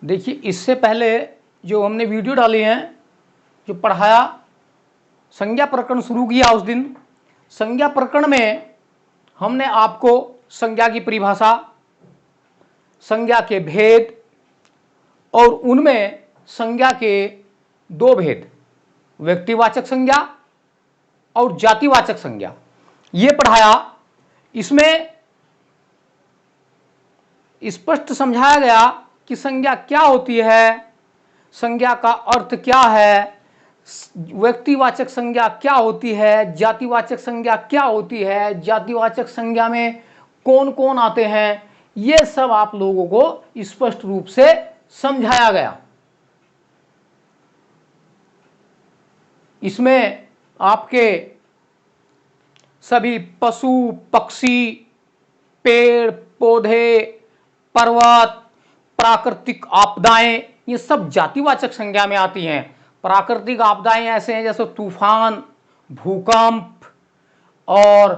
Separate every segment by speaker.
Speaker 1: देखिए, इससे पहले जो हमने वीडियो डाली हैं, जो पढ़ाया, संज्ञा प्रकरण शुरू किया उस दिन, संज्ञा प्रकरण में हमने आपको संज्ञा की परिभाषा, संज्ञा के भेद और उनमें संज्ञा के दो भेद, व्यक्तिवाचक संज्ञा और जातिवाचक संज्ञा, ये पढ़ाया। इसमें स्पष्ट समझाया गया कि संज्ञा क्या होती है, संज्ञा का अर्थ क्या है, व्यक्तिवाचक संज्ञा क्या होती है, जातिवाचक संज्ञा क्या होती है, जातिवाचक संज्ञा में कौन कौन आते हैं, ये सब आप लोगों को स्पष्ट रूप से समझाया गया। इसमें आपके सभी पशु पक्षी, पेड़ पौधे, पर्वत, प्राकृतिक आपदाएं, ये सब जातिवाचक संज्ञा में आती हैं। प्राकृतिक आपदाएं ऐसे हैं जैसे तूफान, भूकंप और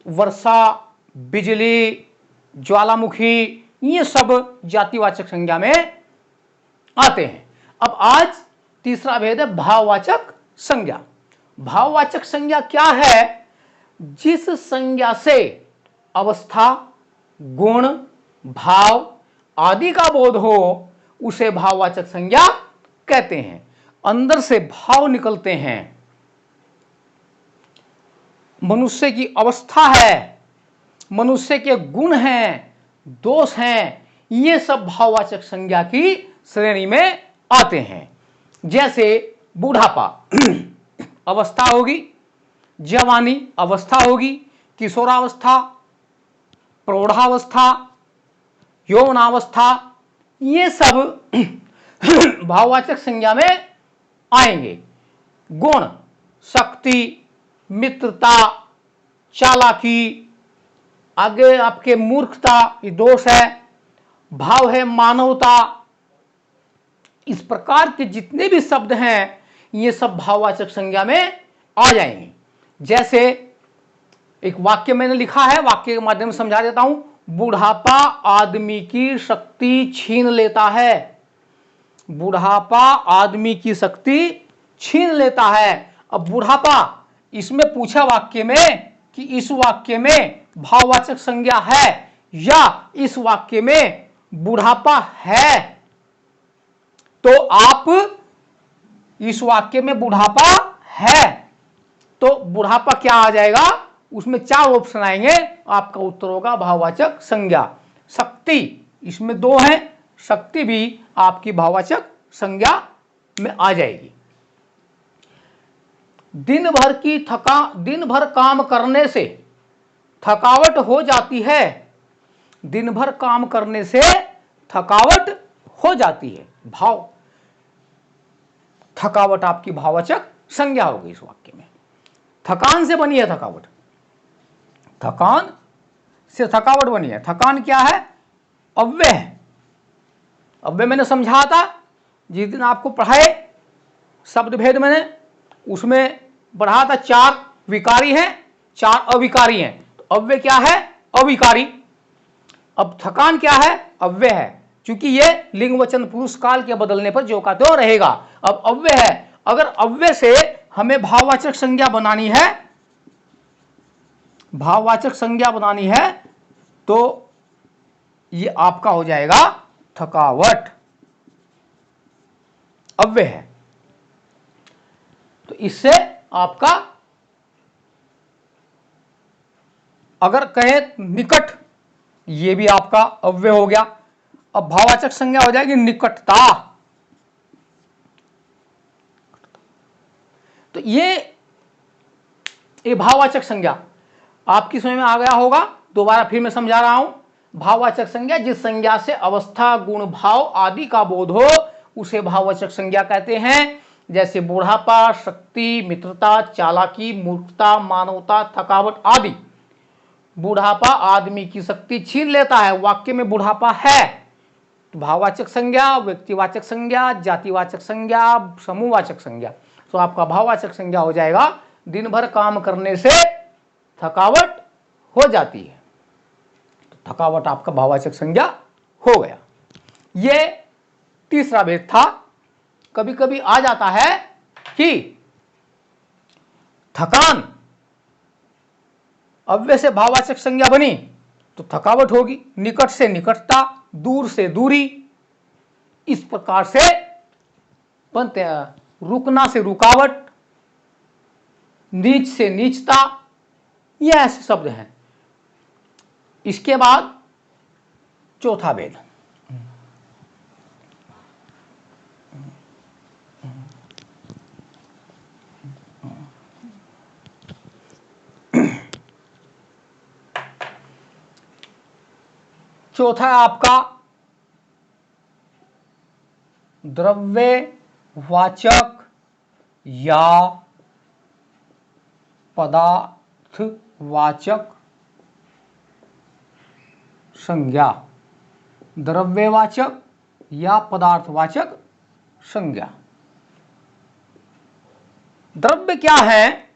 Speaker 1: वर्षा, बिजली, ज्वालामुखी, ये सब जातिवाचक संज्ञा में आते हैं। अब आज तीसरा भेद है भाववाचक संज्ञा। भाववाचक संज्ञा क्या है? जिस संज्ञा से अवस्था, गुण, भाव आदि का बोध हो उसे भाववाचक संज्ञा कहते हैं। अंदर से भाव निकलते हैं, मनुष्य की अवस्था है, मनुष्य के गुण हैं, दोष हैं, ये सब भाववाचक संज्ञा की श्रेणी में आते हैं। जैसे बूढ़ापा अवस्था होगी, जवानी अवस्था होगी, किशोरावस्था, प्रौढ़ावस्था, यौवनावस्था, ये सब भाववाचक संज्ञा में आएंगे। गुण, शक्ति, मित्रता, चालाकी, आगे आपके मूर्खता, ये दोष है। भाव है मानवता। इस प्रकार के जितने भी शब्द हैं ये सब भाववाचक संज्ञा में आ जाएंगे। जैसे एक वाक्य मैंने लिखा है, वाक्य के माध्यम से समझा देता हूं। बुढ़ापा आदमी की शक्ति छीन लेता है। बुढ़ापा आदमी की शक्ति छीन लेता है। अब बुढ़ापा, इसमें पूछा वाक्य में कि इस वाक्य में भाववाचक संज्ञा है या इस वाक्य में बुढ़ापा है, तो आप इस वाक्य में बुढ़ापा है तो बुढ़ापा क्या आ जाएगा, उसमें चार ऑप्शन आएंगे, आपका उत्तर होगा भाववाचक संज्ञा। शक्ति, इसमें दो हैं, शक्ति भी आपकी भाववाचक संज्ञा में आ जाएगी। दिन भर काम करने से थकावट हो जाती है। दिन भर काम करने से थकावट हो जाती है। भाव, थकावट आपकी भाववाचक संज्ञा होगी इस वाक्य में। थकान से बनी है थकावट, थकान से थकावट बनी है। थकान क्या है? अव्यय है। अव्यय मैंने समझा था जिस दिन आपको पढ़ाए शब्द भेद, मैंने उसमें पढ़ा था चार विकारी हैं, चार अविकारी हैं। तो अव्यय क्या है? अविकारी। अब थकान क्या है? अव्यय है, क्योंकि ये लिंग वचन पुरुष काल के बदलने पर जो का त्यों रहेगा। अब अव्यय है, अगर अव्यय से हमें भाववाचक संज्ञा बनानी है, भाववाचक संज्ञा बनानी है, तो ये आपका हो जाएगा थकावट। अव्यय है तो इससे आपका, अगर कहे निकट, ये भी आपका अव्यय हो गया। अब भाववाचक संज्ञा हो जाएगी निकटता। तो ये भाववाचक संज्ञा आपकी समझ में आ गया होगा। दोबारा फिर मैं समझा रहा हूं। भाववाचक संज्ञा, जिस संज्ञा से अवस्था, गुण, भाव आदि का बोध हो उसे भाववाचक संज्ञा कहते हैं। जैसे बुढ़ापा, शक्ति, मित्रता, चालाकी, मूर्खता, मानवता, थकावट आदि। बुढ़ापा आदमी की शक्ति छीन लेता है, वाक्य में बुढ़ापा है तो भाववाचक संज्ञा, व्यक्तिवाचक संज्ञा, जातिवाचक संज्ञा, समूहवाचक संज्ञा। तो आपका भाववाचक संज्ञा हो जाएगा दिन भर काम करने से थकावट हो जाती है। तो थकावट आपका भाववाचक संज्ञा हो गया। ये तीसरा भेद था, कभी कभी आ जाता है कि थकान, अव्यय से भाववाचक संज्ञा बनी तो थकावट होगी, निकट से निकटता, दूर से दूरी, इस प्रकार से बनते हैं। रुकना से रुकावट, नीच से नीचता, ये ऐसे शब्द हैं। इसके बाद चौथा भेद, चौथा है आपका द्रव्यवाचक या पदार्थवाचक संज्ञा। द्रव्यवाचक या पदार्थवाचक संज्ञा। द्रव्य क्या है?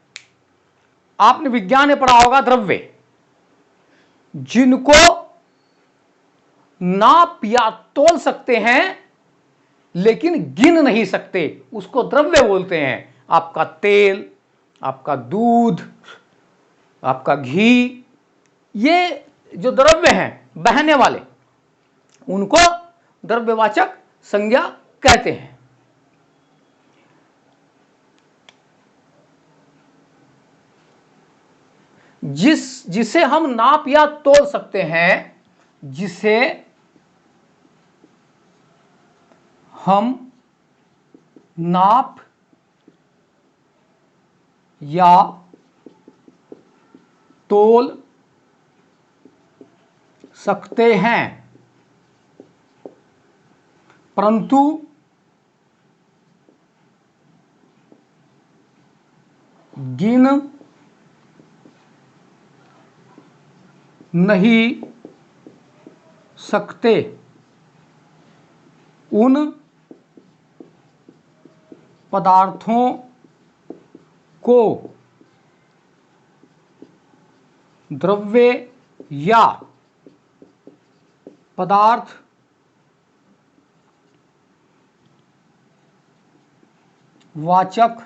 Speaker 1: आपने विज्ञान में पढ़ा होगा, द्रव्य जिनको नाप या तोल सकते हैं लेकिन गिन नहीं सकते, उसको द्रव्य बोलते हैं। आपका तेल, आपका दूध, आपका घी, ये जो द्रव्य हैं बहने वाले, उनको द्रव्यवाचक संज्ञा कहते हैं। जिसे हम नाप या तोल सकते हैं, जिसे हम नाप या तोल सकते हैं परंतु गिन नहीं सकते, उन पदार्थों को द्रव्य या पदार्थ वाचक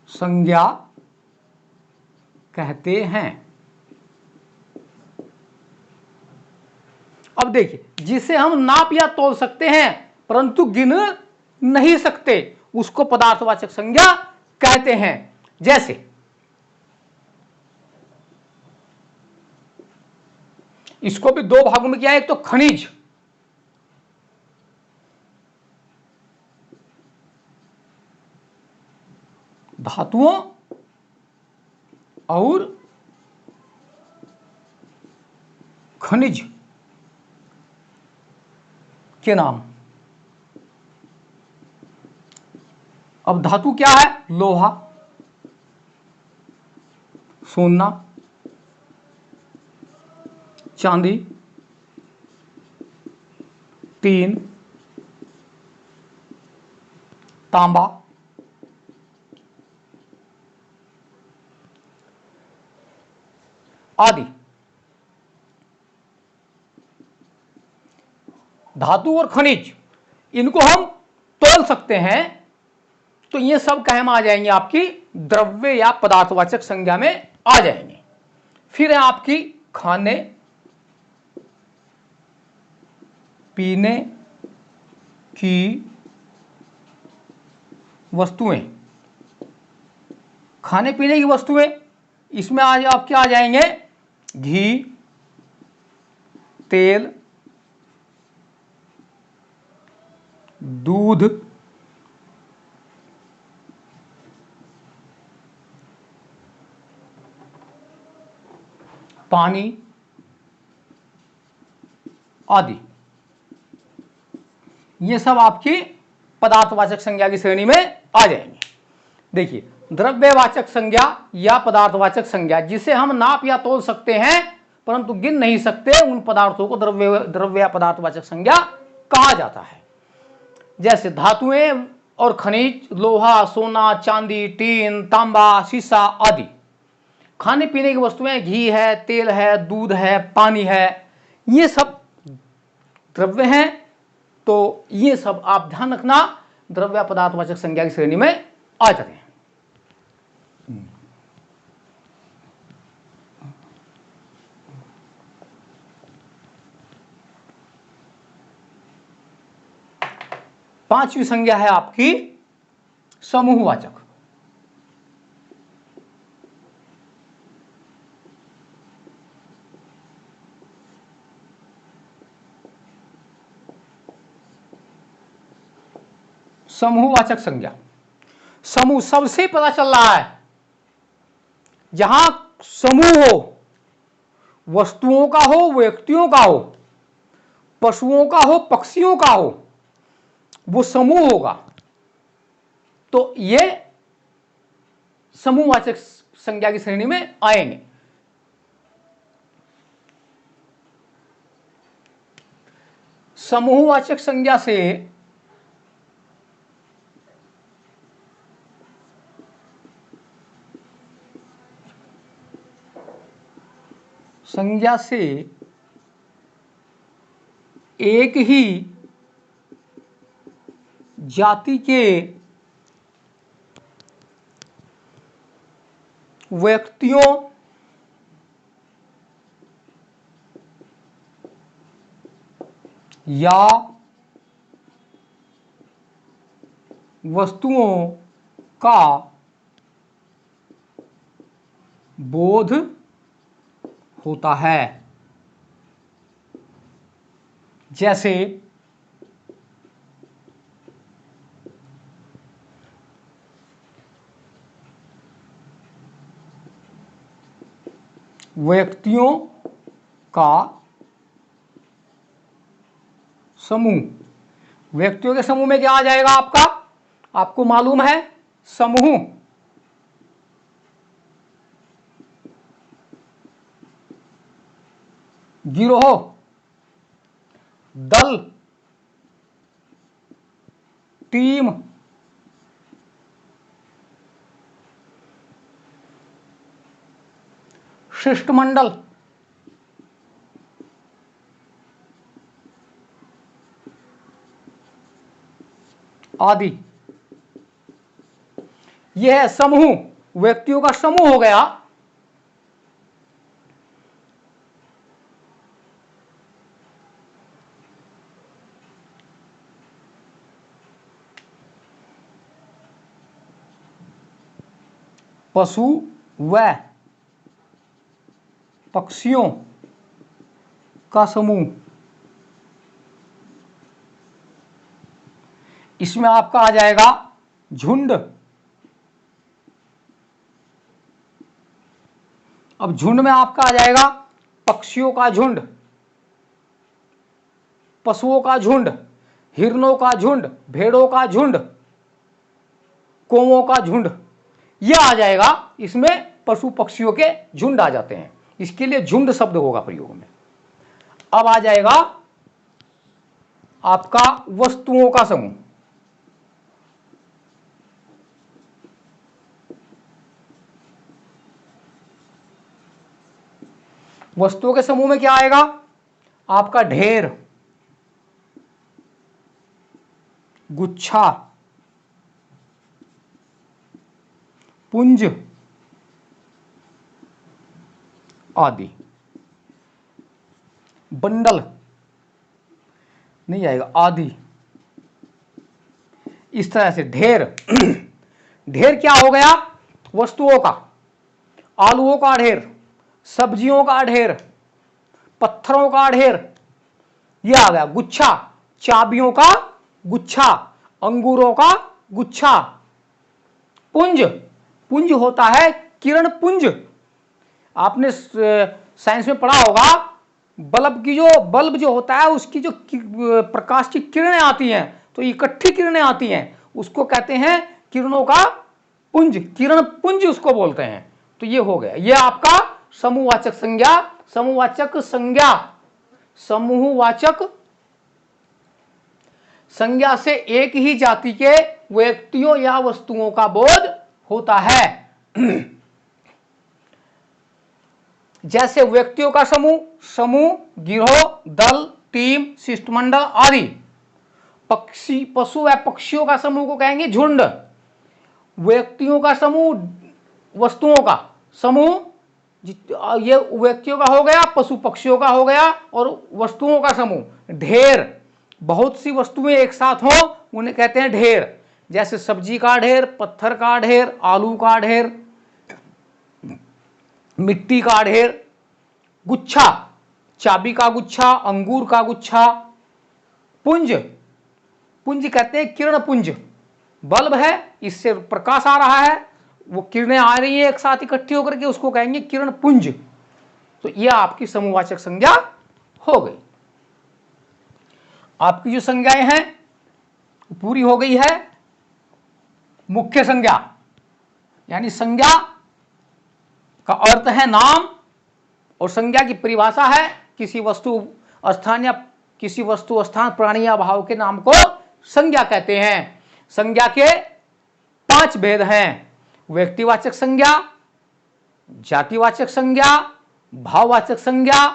Speaker 1: संज्ञा कहते हैं। अब देखिए, जिसे हम नाप या तोल सकते हैं परंतु गिन नहीं सकते, उसको पदार्थवाचक संज्ञा कहते हैं। जैसे इसको भी दो भागों में किया है, एक तो खनिज, धातुओं और खनिज के नाम। अब धातु क्या है? लोहा, सोना, चांदी, टीन, तांबा, आदि। धातु और खनिज, इनको हम तोल सकते हैं तो ये सब काहे में आ जाएंगे? आपकी द्रव्य या पदार्थवाचक संज्ञा में आ जाएंगे। फिर है आपकी खाने पीने की वस्तुएं। खाने पीने की वस्तुएं, इसमें आज आप क्या आ जाएंगे? घी, तेल, दूध, पानी आदि। ये सब आपकी पदार्थवाचक संज्ञा की श्रेणी में आ जाएंगे। देखिए, द्रव्यवाचक संज्ञा या पदार्थवाचक संज्ञा, जिसे हम नाप या तोल सकते हैं परंतु गिन नहीं सकते, उन पदार्थों को द्रव्य या पदार्थवाचक संज्ञा कहा जाता है। जैसे धातुएं और खनिज, लोहा, सोना, चांदी, टीन, तांबा, शीशा आदि। खाने पीने की वस्तुएं, घी है, तेल है, दूध है, पानी है, ये सब द्रव्य हैं तो ये सब आप ध्यान रखना, द्रव्य पदार्थवाचक संज्ञा की श्रेणी में आ जाते हैं। पांचवी संज्ञा है आपकी समूहवाचक। समूहवाचक संज्ञा, समूह सबसे पता चल रहा है, जहां समूह हो, वस्तुओं का हो, व्यक्तियों का हो, पशुओं का हो, पक्षियों का हो, वो समूह होगा, तो ये समूहवाचक संज्ञा की श्रेणी में आएंगे। समूहवाचक संज्ञा से एक ही जाति के व्यक्तियों या वस्तुओं का बोध होता है। जैसे व्यक्तियों का समूह, व्यक्तियों के समूह में क्या आ जाएगा आपका, आपको मालूम है, समूह, गिरोह, दल, टीम, शिष्टमंडल, आदि। यह है समूह, व्यक्तियों का समूह हो गया। पशु व पक्षियों का समूह, इसमें आपका आ जाएगा झुंड। अब झुंड में आपका आ जाएगा पक्षियों का झुंड, पशुओं का झुंड, हिरणों का झुंड, भेड़ों का झुंड, कौवों का झुंड, यह आ जाएगा। इसमें पशु पक्षियों के झुंड आ जाते हैं, इसके लिए झुंड शब्द होगा प्रयोग में। अब आ जाएगा आपका वस्तुओं का समूह। वस्तुओं के समूह में क्या आएगा आपका, ढेर, गुच्छा, पुंज आदि। बंडल नहीं आएगा, आदि। इस तरह से ढेर ढेर क्या हो गया, वस्तुओं का, आलूओं का ढेर, सब्जियों का ढेर, पत्थरों का ढेर, यह आ गया। गुच्छा, चाबियों का गुच्छा, अंगूरों का गुच्छा। पुंज, पुंज होता है किरण पुंज। आपने साइंस में पढ़ा होगा, बल्ब जो होता है उसकी जो प्रकाश की किरणें आती हैं, तो इकट्ठी किरणें आती हैं, उसको कहते हैं किरणों का पुंज, किरण पुंज उसको बोलते हैं। तो ये हो गया, ये आपका समूहवाचक संज्ञा। समूहवाचक संज्ञा, समूहवाचक संज्ञा से एक ही जाति के व्यक्तियों या वस्तुओं का बोध होता है। जैसे व्यक्तियों का समूह, समूह, गिरोह, दल, टीम, शिष्टमंडल आदि। पक्षी, पशु व पक्षियों का समूह को कहेंगे झुंड। व्यक्तियों का समूह, वस्तुओं का समूह, ये व्यक्तियों का हो गया, पशु पक्षियों का हो गया, और वस्तुओं का समूह ढेर। बहुत सी वस्तुएं एक साथ हो उन्हें कहते हैं ढेर। जैसे सब्जी का ढेर, पत्थर का ढेर, आलू का ढेर, मिट्टी का ढेर। गुच्छा, चाबी का गुच्छा, अंगूर का गुच्छा। पुंज, पुंज कहते हैं किरण पुंज। बल्ब है, इससे प्रकाश आ रहा है, वो किरणें आ रही है एक साथ इकट्ठी होकर के, उसको कहेंगे किरण पुंज। तो ये आपकी समूहवाचक संज्ञा हो गई। आपकी जो संज्ञाएं हैं पूरी हो गई है। मुख्य संज्ञा यानी संज्ञा का अर्थ है नाम, और संज्ञा की परिभाषा है किसी वस्तु स्थान या किसी वस्तु स्थान प्राणी या भाव के नाम को संज्ञा कहते हैं। संज्ञा के 5 भेद हैं: व्यक्तिवाचक संज्ञा, जातिवाचक संज्ञा, भाववाचक संज्ञा,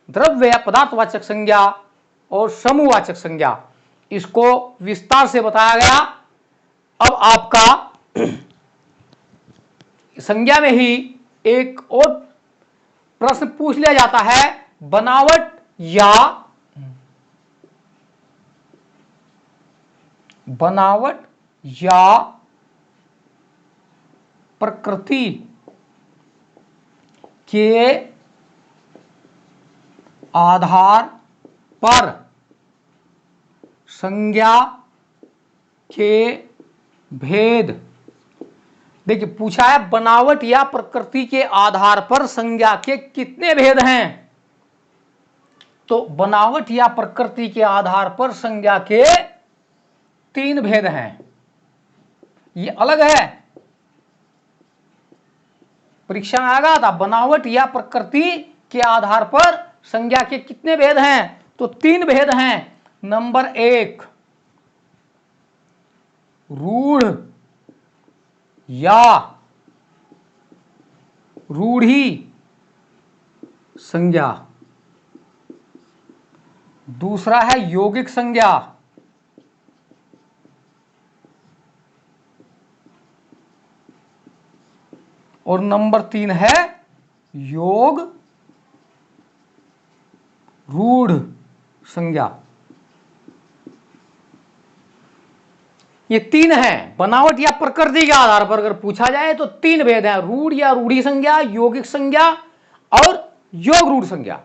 Speaker 1: द्रव्य या पदार्थवाचक संज्ञा और समूहवाचक संज्ञा। इसको विस्तार से बताया गया। अब आपका संज्ञा में ही एक और प्रश्न पूछ लिया जाता है, बनावट या प्रकृति के आधार पर संज्ञा के भेद। देखिए पूछा है बनावट या प्रकृति के आधार पर संज्ञा के कितने भेद हैं। तो बनावट या प्रकृति के आधार पर संज्ञा के 3 भेद हैं। ये अलग है, परीक्षा में आएगा था बनावट या प्रकृति के आधार पर संज्ञा के कितने भेद हैं। तो 3 भेद हैं। नंबर 1 रूढ़ या रूढ़ी संज्ञा, दूसरा है यौगिक संज्ञा, और नंबर 3 है योग रूढ़ संज्ञा। ये 3 हैं। बनावट या प्रकृति के आधार पर अगर पूछा जाए तो 3 भेद हैं: रूढ़ या रूढ़ी संज्ञा, यौगिक संज्ञा और योग रूढ़ संज्ञा।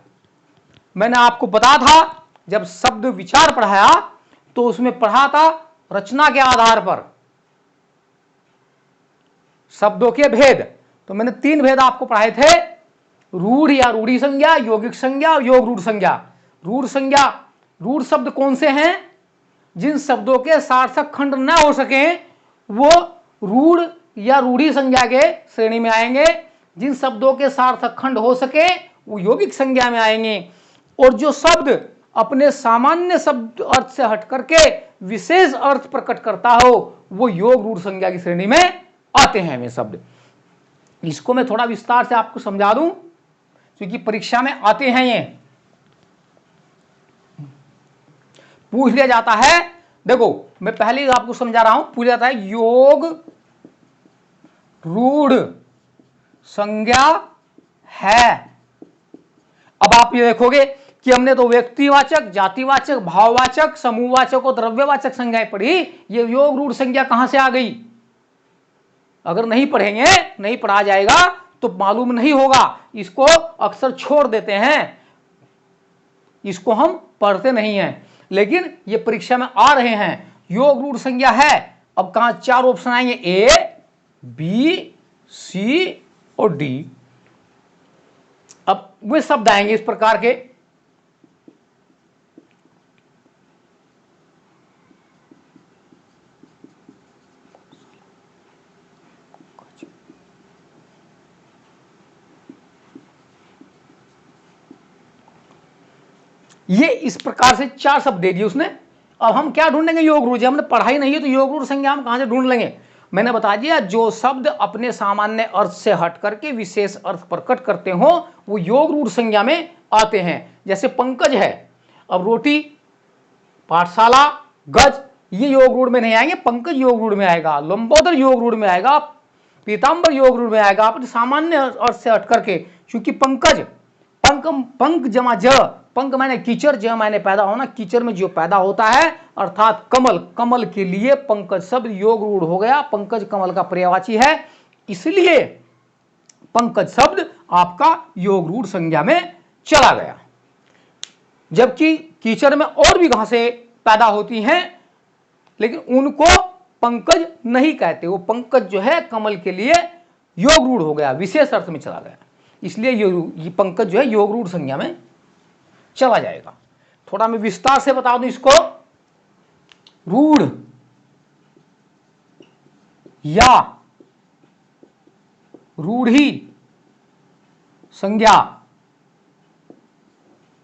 Speaker 1: मैंने आपको बताया था जब शब्द विचार पढ़ाया तो उसमें पढ़ा था रचना के आधार पर शब्दों के भेद। तो मैंने 3 भेद आपको पढ़ाए थे: रूढ़ या रूढ़ी संज्ञा, यौगिक संज्ञा और योग रूढ़ संज्ञा। रूढ़ संज्ञा, रूढ़ शब्द कौन से हैं? जिन शब्दों के सार्थक खंड न हो सके वो रूढ़ या रूढ़ी संज्ञा के श्रेणी में आएंगे। जिन शब्दों के सार्थक खंड हो सके वो यौगिक संज्ञा में आएंगे। और जो शब्द अपने सामान्य शब्द अर्थ से हट करके विशेष अर्थ प्रकट करता हो वो योग रूढ़ संज्ञा की श्रेणी में आते हैं वे शब्द। इसको मैं थोड़ा विस्तार से आपको समझा दूं क्योंकि परीक्षा में आते हैं। ये पूछ लिया जाता है, देखो मैं पहले ही आपको समझा रहा हूं, पूछ जाता है योग रूढ़ संज्ञा है। अब आप ये देखोगे कि हमने तो व्यक्तिवाचक, जातिवाचक, भाववाचक, समूहवाचक और द्रव्यवाचक संज्ञाएं पढ़ी। ये योग रूढ़ संज्ञा कहां से आ गई? अगर नहीं पढ़ेंगे, नहीं पढ़ा जाएगा तो मालूम नहीं होगा। इसको अक्सर छोड़ देते हैं, इसको हम पढ़ते नहीं हैं, लेकिन ये परीक्षा में आ रहे हैं। योग रूढ़ संज्ञा है। अब कहां 4 ऑप्शन आएंगे, ए, बी, सी और डी। अब वे शब्द आएंगे इस प्रकार के, ये इस प्रकार से 4 शब्द दे दिए उसने। अब हम क्या ढूंढेंगे? योग रूढ़। हमने पढ़ाई नहीं है तो योग रूढ़ संज्ञा हम कहां से ढूंढ लेंगे? मैंने बता दिया जो शब्द अपने सामान्य अर्थ से हट करके विशेष अर्थ प्रकट करते हो वो योग रूढ़ संज्ञा में आते हैं। जैसे पंकज है, अब रोटी, पाठशाला, गज ये योग रूढ़ में नहीं आएंगे, पंकज योग रूढ़ में आएगा, लंबोदर योग रूढ़ में आएगा, पीताम्बर योग रूढ़ में आएगा। आप सामान्य अर्थ से हट करके, क्योंकि पंकज, पंक पंक जमा ज, पंक माने कीचड़, ज माने पैदा होना, कीचड़ में जो पैदा होता है अर्थात कमल, कमल के लिए पंकज शब्द योग रूढ़ हो गया। पंकज कमल का पर्यायवाची है, इसलिए पंकज शब्द आपका योग रूढ़ संज्ञा में चला गया। जबकि कीचड़ में और भी घासें पैदा होती हैं, लेकिन उनको पंकज नहीं कहते। वो पंकज जो है कमल के लिए योग रूढ़ हो गया, विशेष अर्थ में चला गया, इसलिए ये पंकज जो है योग रूढ़ संज्ञा में चला जाएगा। थोड़ा मैं विस्तार से बता दूं इसको। रूढ़ या रूढ़ी संज्ञा,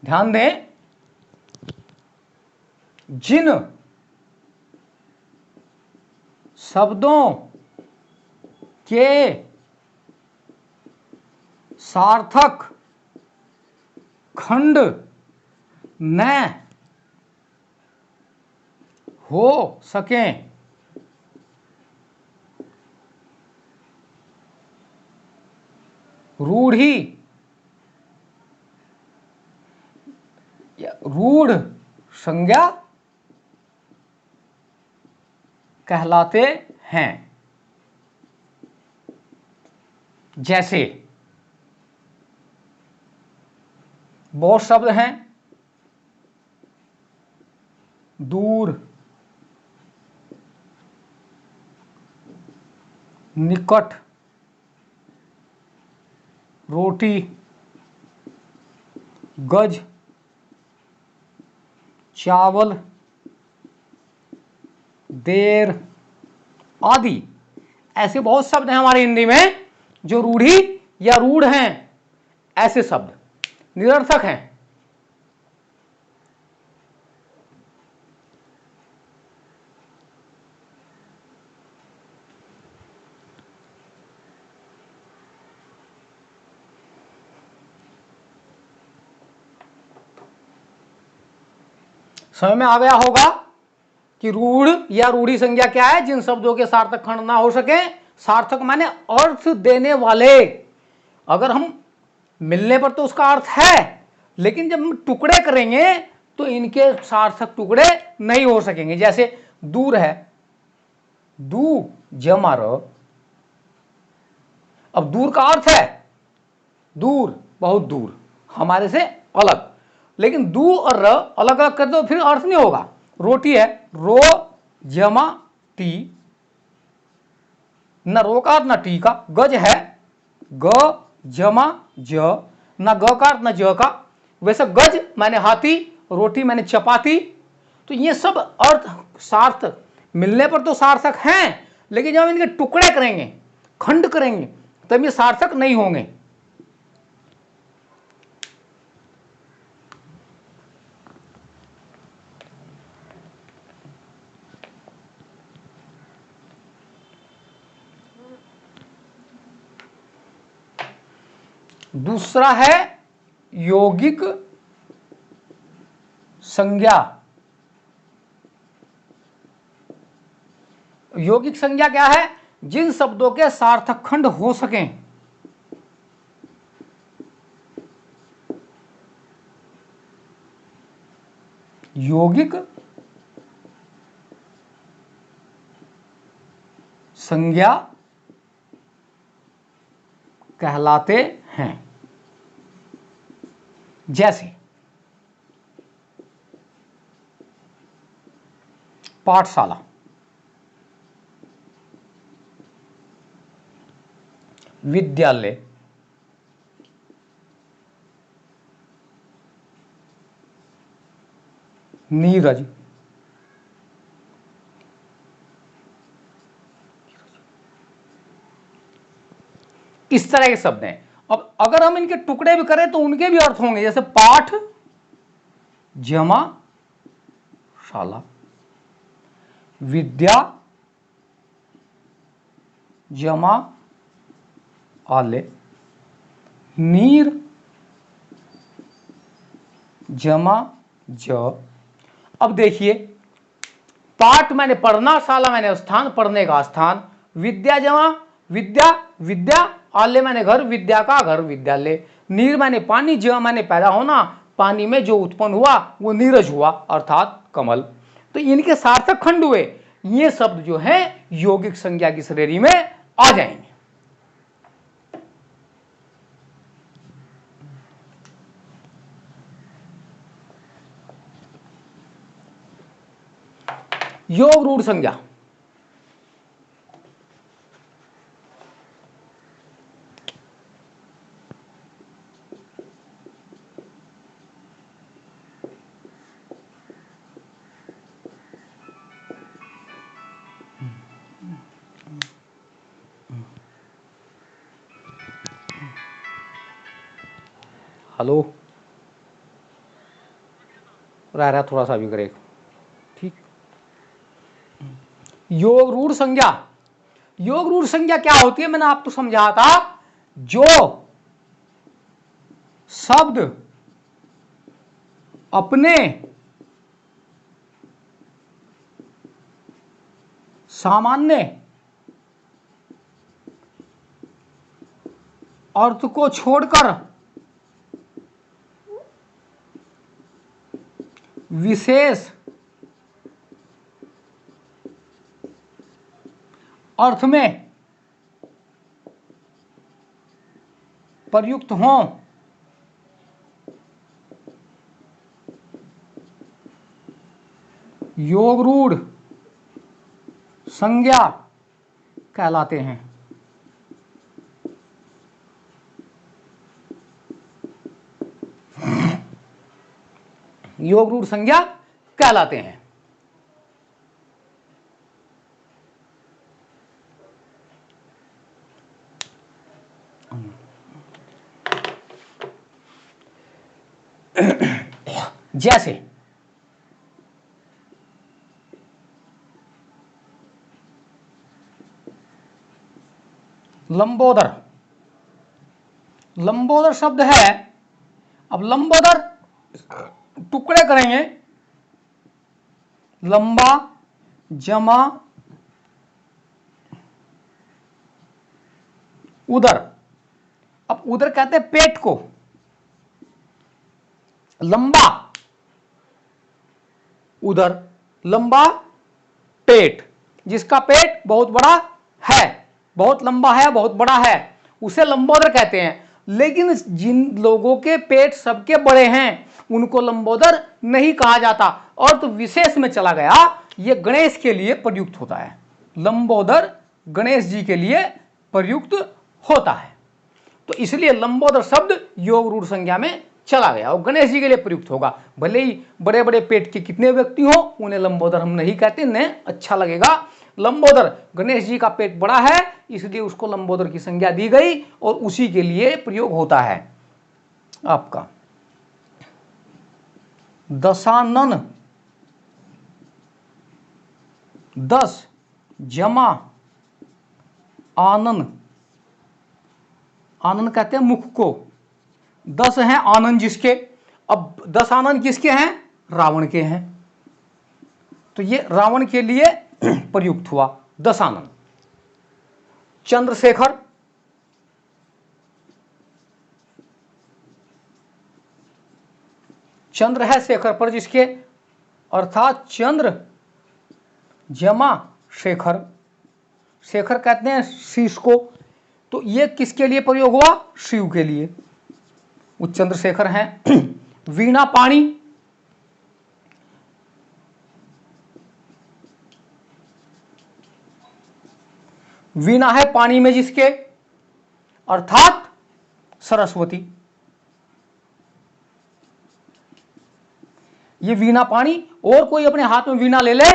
Speaker 1: ध्यान दें, जिन शब्दों के सार्थक खंड न हो सकें, रूढ़ी या रूढ़ संज्ञा कहलाते हैं। जैसे बहुत शब्द हैं, दूर, निकट, रोटी, गज, चावल, देर आदि। ऐसे बहुत शब्द हैं हमारे हिंदी में जो रूढ़ी या रूढ़ हैं, ऐसे शब्द निरर्थक हैं। समझ में आ गया होगा कि रूढ़ या रूढ़ी संज्ञा क्या है? जिन शब्दों के सार्थक खंड ना हो सके, सार्थक माने अर्थ देने वाले। अगर हम मिलने पर तो उसका अर्थ है, लेकिन जब हम टुकड़े करेंगे तो इनके सार्थक टुकड़े नहीं हो सकेंगे। जैसे दूर है, दू जमा र, अब दूर का अर्थ है दूर, बहुत दूर, हमारे से अलग, लेकिन दू और र अलग अलग कर दो फिर अर्थ नहीं होगा। रोटी है, रो जमा टी, न रो का अर्थ न टी का। गज है, ग जमा ज, न ग का अर्थ न ज का। वैसे गज माने हाथी, रोटी माने चपाती। तो ये सब अर्थ सार्थक मिलने पर तो सार्थक हैं, लेकिन जब इनके टुकड़े करेंगे, खंड करेंगे, तब ये सार्थक नहीं होंगे। दूसरा है यौगिक संज्ञा। यौगिक संज्ञा क्या है? जिन शब्दों के सार्थक खंड हो सकें। यौगिक संज्ञा कहलाते हैं। जैसे पाठशाला, विद्यालय, नीरज, इस तरह के शब्द हैं। अब अगर हम इनके टुकड़े भी करें तो उनके भी अर्थ होंगे। जैसे पाठ जमा शाला, विद्या जमा आले, नीर जमा ज। अब देखिए पाठ मैंने पढ़ना, शाला मैंने स्थान, पढ़ने का स्थान, विद्या जमा विद्या, विद्या आले मैंने घर, विद्या का घर विद्यालय, नीर मैंने पानी, ज मैंने पैदा होना, पानी में जो उत्पन्न हुआ वो नीरज हुआ अर्थात कमल। तो इनके सार्थक खंड हुए। ये शब्द जो है यौगिक संज्ञा की श्रेणी में आ जाएंगे। योग रूढ़ संज्ञा, हेलो रहा थोड़ा सा भी करे, ठीक। योग रूढ़ संज्ञा, योग रूढ़ संज्ञा क्या होती है मैंने आपको समझाया था। जो शब्द अपने सामान्य अर्थ को छोड़कर विशेष अर्थ में प्रयुक्त हों, योग रूढ़ संज्ञा कहलाते हैं। योग रूढ़ संज्ञा कहलाते हैं। जैसे लंबोदर, लंबोदर शब्द है। अब लंबोदर टुकड़े करेंगे, लंबा जमा उदर। अब उदर कहते हैं पेट को, लंबा उदर, लंबा पेट, जिसका पेट बहुत बड़ा है, बहुत लंबा है, बहुत बड़ा है, उसे लंबोदर कहते हैं। लेकिन जिन लोगों के पेट सबके बड़े हैं उनको लंबोदर नहीं कहा जाता। और तो विशेष में चला गया, यह गणेश के लिए प्रयुक्त होता है। लंबोदर गणेश जी के लिए प्रयुक्त होता है, तो इसलिए लंबोदर शब्द योग रूढ़ संज्ञा में चला गया और गणेश जी के लिए प्रयुक्त होगा। भले ही बड़े बड़े पेट के कितने व्यक्ति हो, उन्हें लंबोदर हम नहीं कहते, उन्हें अच्छा लगेगा। लंबोदर, गणेश जी का पेट बड़ा है इसलिए उसको लंबोदर की संज्ञा दी गई और उसी के लिए प्रयोग होता है। आपका दशानन, 10 जमा आनन, आनन कहते हैं मुख को, 10 हैं आनंद जिसके। अब 10 आनंद किसके हैं? रावण के हैं, तो ये रावण के लिए प्रयुक्त हुआ 10 आनंद। चंद्रशेखर, चंद्र है शेखर पर जिसके, अर्थात चंद्र जमा शेखर, शेखर कहते हैं शीश को, तो ये किसके लिए प्रयोग हुआ? शिव के लिए, वो चंद्रशेखर हैं। वीणा पाणी, वीणा है पानी में जिसके, अर्थात सरस्वती। ये वीणा पाणी, और कोई अपने हाथ में वीणा ले ले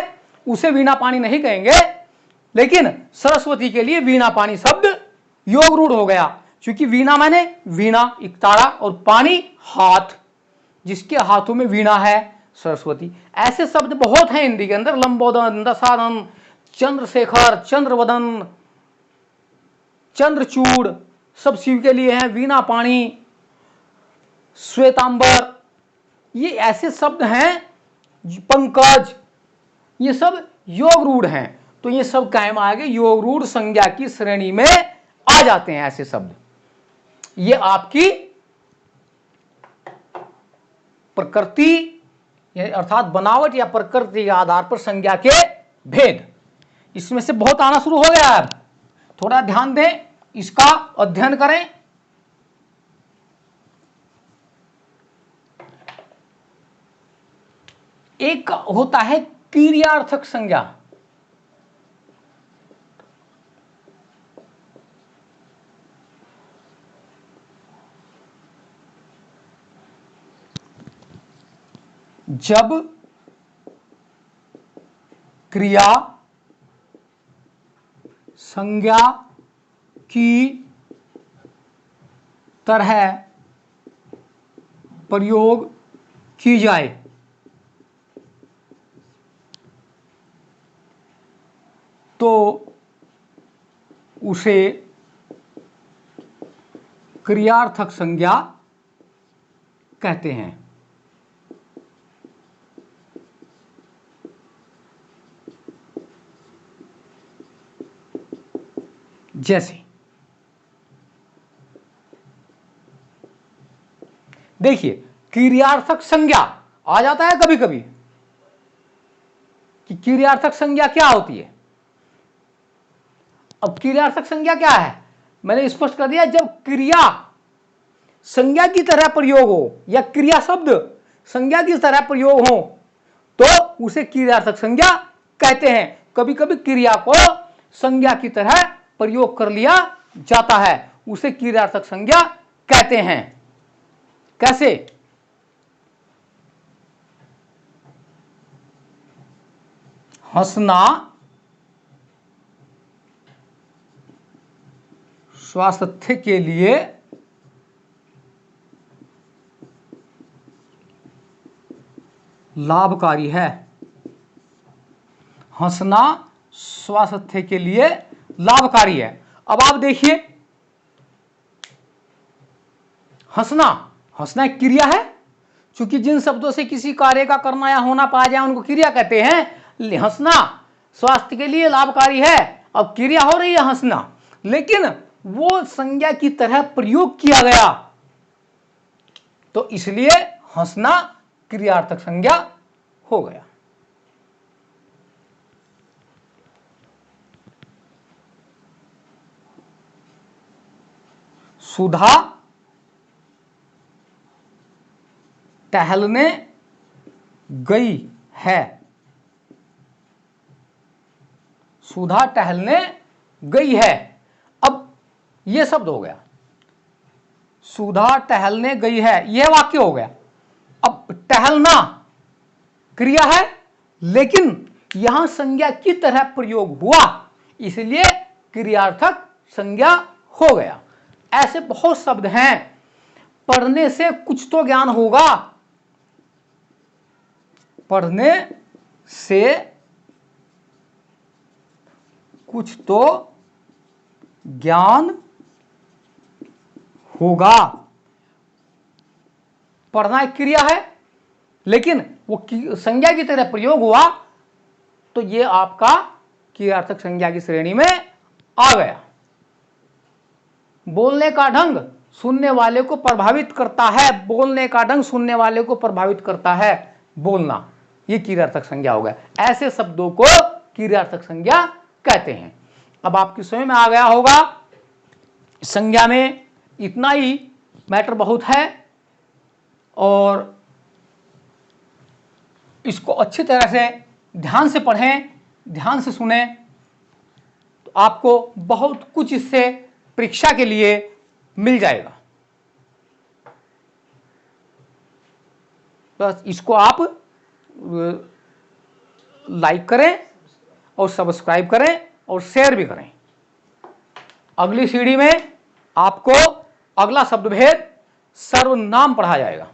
Speaker 1: उसे वीणा पाणी नहीं कहेंगे, लेकिन सरस्वती के लिए वीणा पाणी शब्द योग रूढ़ हो गया, क्योंकि वीणा माने वीणा एक तारा और पानी हाथ, जिसके हाथों में वीणा है सरस्वती। ऐसे शब्द बहुत हैं हिंदी के अंदर, लंबोदर, दशानन, चंद्रशेखर, चंद्रवदन, चंद्रचूड़, सब शिव के लिए हैं। वीणा पाणी, श्वेतांबर, ये ऐसे शब्द हैं। पंकज, ये सब योग रूढ़ हैं, तो ये सब काहे में आएंगे, योग रूढ़ संज्ञा की श्रेणी में आ जाते हैं ऐसे शब्द। ये आपकी प्रकृति अर्थात बनावट या प्रकृति के आधार पर संज्ञा के भेद, इसमें से बहुत आना शुरू हो गया है। थोड़ा ध्यान दें, इसका अध्ययन करें। एक होता है क्रियार्थक संज्ञा। जब क्रिया संज्ञा की तरह प्रयोग की जाए तो उसे क्रियार्थक संज्ञा कहते हैं। जैसे देखिए, क्रियार्थक संज्ञा आ जाता है कभी कभी कि क्रियार्थक संज्ञा क्या होती है। अब क्रियार्थक संज्ञा क्या है, मैंने स्पष्ट कर दिया। जब क्रिया संज्ञा की तरह प्रयोग हो या क्रिया शब्द संज्ञा की तरह प्रयोग हो तो उसे क्रियार्थक संज्ञा कहते हैं। कभी कभी क्रिया को संज्ञा की तरह प्रयोग कर लिया जाता है, उसे क्रियार्थक संज्ञा कहते हैं। कैसे, हंसना स्वास्थ्य के लिए लाभकारी है। हंसना स्वास्थ्य के लिए लाभकारी है। अब आप देखिए, हंसना, हंसना एक क्रिया है। क्योंकि जिन शब्दों से किसी कार्य का करना या होना पाया जाए उनको क्रिया कहते हैं। हंसना स्वास्थ्य के लिए लाभकारी है, अब क्रिया हो रही है हंसना, लेकिन वो संज्ञा की तरह प्रयोग किया गया तो इसलिए हंसना क्रियार्थक संज्ञा हो गया। सुधा टहलने गई है। सुधा टहलने गई है, अब यह शब्द हो गया। सुधा टहलने गई है, यह वाक्य हो गया। अब टहलना क्रिया है, लेकिन यहां संज्ञा की तरह प्रयोग हुआ, इसलिए क्रियार्थक संज्ञा हो गया। ऐसे बहुत शब्द हैं, पढ़ने से कुछ तो ज्ञान होगा, पढ़ने से कुछ तो ज्ञान होगा। पढ़ना एक क्रिया है, लेकिन वो संज्ञा की तरह प्रयोग हुआ तो ये आपका क्रियार्थक संज्ञा की श्रेणी में आ गया। बोलने का ढंग सुनने वाले को प्रभावित करता है। बोलने का ढंग सुनने वाले को प्रभावित करता है। बोलना, ये क्रियार्थक संज्ञा हो गया। ऐसे शब्दों को क्रियार्थक संज्ञा कहते हैं। अब आपकी समझ में आ गया होगा, संज्ञा में इतना ही मैटर बहुत है और इसको अच्छी तरह से ध्यान से पढ़ें, ध्यान से सुने, तो आपको बहुत कुछ इससे परीक्षा के लिए मिल जाएगा। बस इसको आप लाइक करें और सब्सक्राइब करें और शेयर भी करें। अगली सीढ़ी में आपको अगला शब्द भेद सर्वनाम पढ़ा जाएगा।